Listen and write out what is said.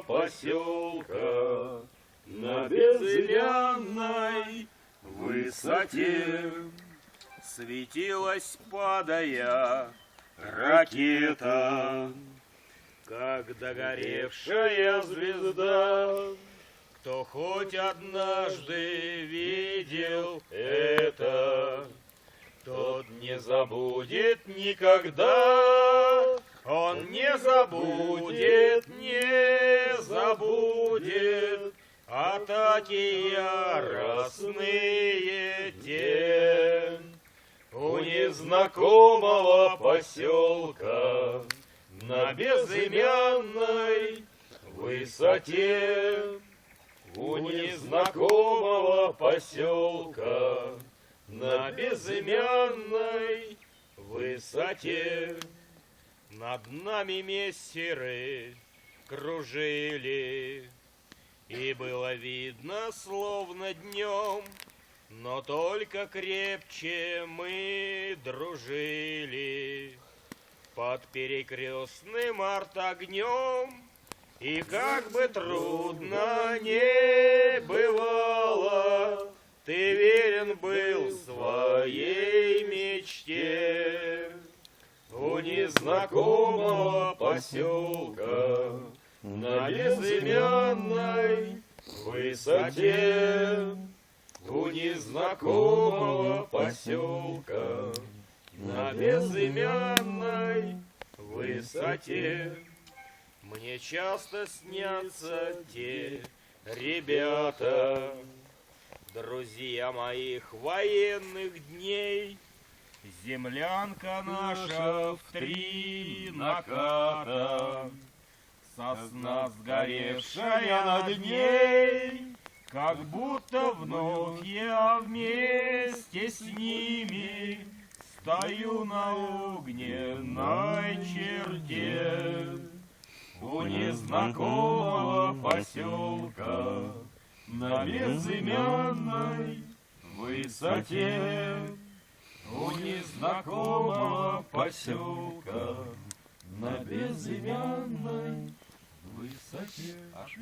Поселка на безымянной высоте светилась, падая, ракета, как догоревшая звезда. Кто хоть однажды видел это, тот не забудет никогда. Он не забудет, не забудет атаки яростные те. У незнакомого поселка на безымянной высоте. У незнакомого поселка на безымянной высоте. Над нами мессеры кружили, и было видно, словно днем, но только крепче мы дружили. Под перекрестным артогнем, и как бы трудно не бывало, ты верен был своей мечте. У незнакомого поселка на безымянной высоте. У незнакомого поселка на безымянной высоте. Мне часто снятся те ребята, друзья моих военных дней. Землянка наша в 3 наката, сосна сгоревшая над ней, как будто вновь я вместе с ними стою на огненной черте. У незнакомого поселка на безымянной высоте. У незнакомого поселка на безымянной высоте. Аж